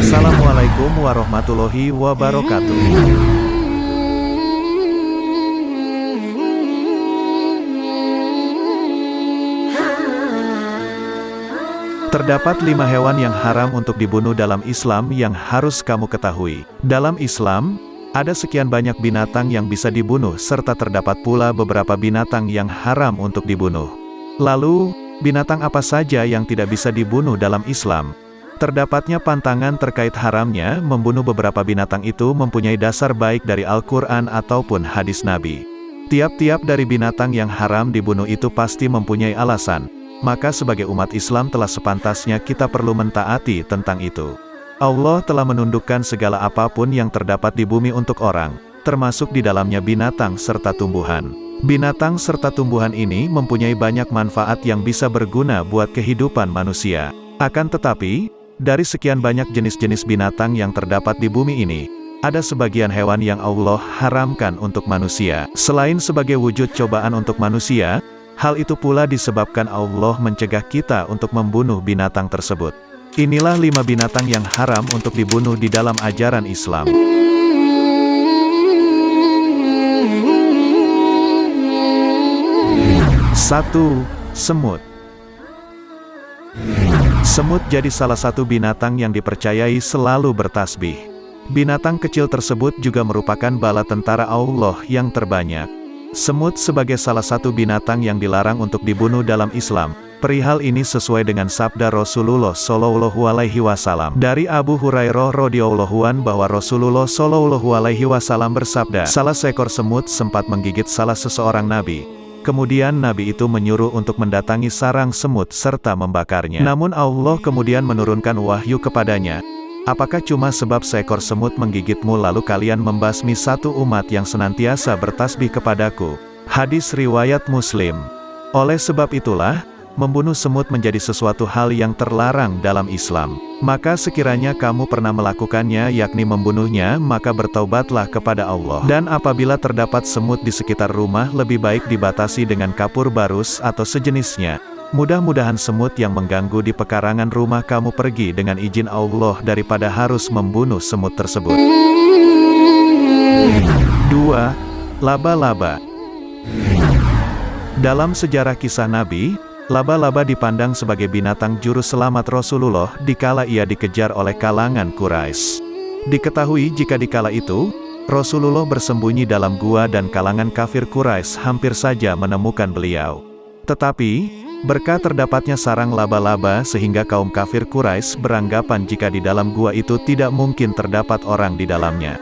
Assalamualaikum warahmatullahi wabarakatuh. Terdapat 5 hewan yang haram untuk dibunuh dalam Islam yang harus kamu ketahui. Dalam Islam, ada sekian banyak binatang yang bisa dibunuh serta terdapat pula beberapa binatang yang haram untuk dibunuh. Lalu, binatang apa saja yang tidak bisa dibunuh dalam Islam? Terdapatnya pantangan terkait haramnya membunuh beberapa binatang itu mempunyai dasar baik dari Al-Quran ataupun hadis Nabi. Tiap-tiap dari binatang yang haram dibunuh itu pasti mempunyai alasan. Maka sebagai umat Islam telah sepantasnya kita perlu mentaati tentang itu. Allah telah menundukkan segala apapun yang terdapat di bumi untuk orang, termasuk di dalamnya binatang serta tumbuhan. Binatang serta tumbuhan ini mempunyai banyak manfaat yang bisa berguna buat kehidupan manusia. Akan tetapi, dari sekian banyak jenis-jenis binatang yang terdapat di bumi ini, ada sebagian hewan yang Allah haramkan untuk manusia. Selain sebagai wujud cobaan untuk manusia, hal itu pula disebabkan Allah mencegah kita untuk membunuh binatang tersebut. Inilah 5 binatang yang haram untuk dibunuh di dalam ajaran Islam. 1. Semut. Semut jadi salah satu binatang yang dipercayai selalu bertasbih. Binatang kecil tersebut juga merupakan bala tentara Allah yang terbanyak. Semut sebagai salah satu binatang yang dilarang untuk dibunuh dalam Islam. Perihal ini sesuai dengan sabda Rasulullah Shallallahu Alaihi Wasallam dari Abu Hurairah radhiyallahu anhu bahwa Rasulullah Shallallahu Alaihi Wasallam bersabda, salah seekor semut sempat menggigit salah seseorang nabi. Kemudian nabi itu menyuruh untuk mendatangi sarang semut serta membakarnya. Namun Allah kemudian menurunkan wahyu kepadanya. Apakah cuma sebab seekor semut menggigitmu lalu kalian membasmi satu umat yang senantiasa bertasbih kepadaku? Hadis riwayat Muslim. Oleh sebab itulah, membunuh semut menjadi sesuatu hal yang terlarang dalam Islam. Maka sekiranya kamu pernah melakukannya yakni membunuhnya, maka bertaubatlah kepada Allah. Dan apabila terdapat semut di sekitar rumah, lebih baik dibatasi dengan kapur barus atau sejenisnya. Mudah-mudahan semut yang mengganggu di pekarangan rumah kamu pergi dengan izin Allah daripada harus membunuh semut tersebut. 2. Laba-laba. Dalam sejarah kisah Nabi, laba-laba dipandang sebagai binatang juru selamat Rasulullah dikala ia dikejar oleh kalangan Quraisy. Diketahui jika dikala itu, Rasulullah bersembunyi dalam gua dan kalangan kafir Quraisy hampir saja menemukan beliau. Tetapi, berkah terdapatnya sarang laba-laba sehingga kaum kafir Quraisy beranggapan jika di dalam gua itu tidak mungkin terdapat orang di dalamnya.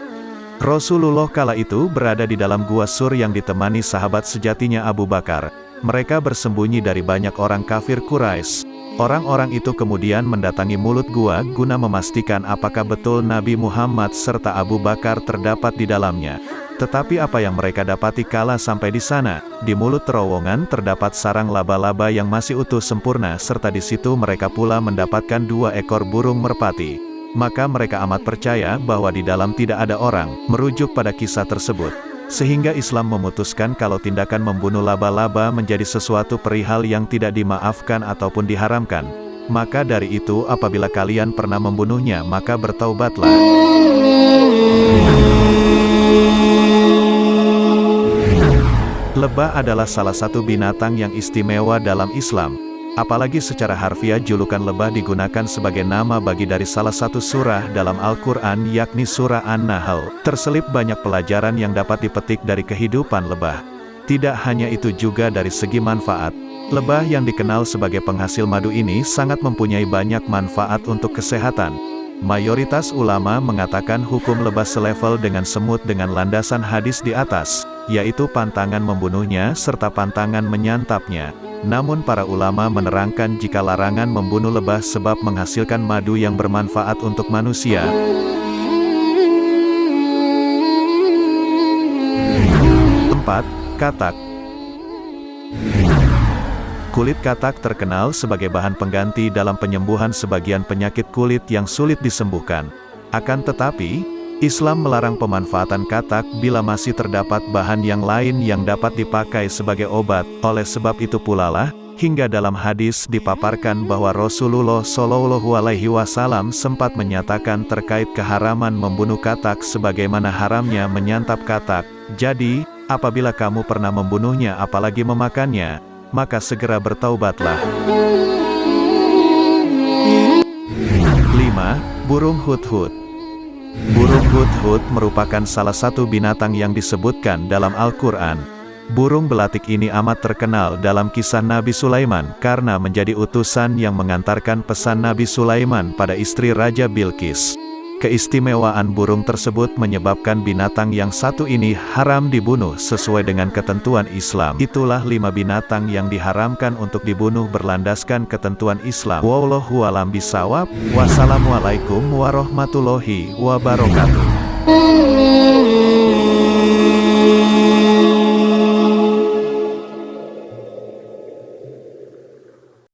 Rasulullah kala itu berada di dalam gua Sur yang ditemani sahabat sejatinya Abu Bakar. Mereka bersembunyi dari banyak orang kafir Quraisy. Orang-orang itu kemudian mendatangi mulut gua guna memastikan apakah betul Nabi Muhammad serta Abu Bakar terdapat di dalamnya. Tetapi apa yang mereka dapati kala sampai di sana, di mulut terowongan terdapat sarang laba-laba yang masih utuh sempurna serta di situ mereka pula mendapatkan 2 ekor burung merpati. Maka mereka amat percaya bahwa di dalam tidak ada orang, merujuk pada kisah tersebut. Sehingga Islam memutuskan kalau tindakan membunuh laba-laba menjadi sesuatu perihal yang tidak dimaafkan ataupun diharamkan. Maka dari itu apabila kalian pernah membunuhnya maka bertaubatlah. Lebah adalah salah satu binatang yang istimewa dalam Islam. Apalagi secara harfiah julukan lebah digunakan sebagai nama bagi dari salah satu surah dalam Al-Quran yakni surah An-Nahl. Terselip banyak pelajaran yang dapat dipetik dari kehidupan lebah. Tidak hanya itu juga dari segi manfaat. Lebah yang dikenal sebagai penghasil madu ini sangat mempunyai banyak manfaat untuk kesehatan. Mayoritas ulama mengatakan hukum lebah selevel dengan semut dengan landasan hadis di atas, yaitu pantangan membunuhnya serta pantangan menyantapnya. Namun para ulama menerangkan jika larangan membunuh lebah sebab menghasilkan madu yang bermanfaat untuk manusia. 4. Katak. Kulit katak terkenal sebagai bahan pengganti dalam penyembuhan sebagian penyakit kulit yang sulit disembuhkan. Akan tetapi, Islam melarang pemanfaatan katak bila masih terdapat bahan yang lain yang dapat dipakai sebagai obat. Oleh sebab itu pula lah, hingga dalam hadis dipaparkan bahwa Rasulullah Shallallahu Alaihi Wasallam sempat menyatakan terkait keharaman membunuh katak sebagaimana haramnya menyantap katak. Jadi, apabila kamu pernah membunuhnya apalagi memakannya, maka segera bertaubatlah. 5. Burung hudhud. Burung hudhud merupakan salah satu binatang yang disebutkan dalam Al-Quran. Burung belatik ini amat terkenal dalam kisah Nabi Sulaiman karena menjadi utusan yang mengantarkan pesan Nabi Sulaiman pada istri Raja Bilqis. Keistimewaan burung tersebut menyebabkan binatang yang satu ini haram dibunuh sesuai dengan ketentuan Islam. Itulah 5 binatang yang diharamkan untuk dibunuh berlandaskan ketentuan Islam. Wallahu a'lam bishawab. Wassalamualaikum warahmatullahi wabarakatuh.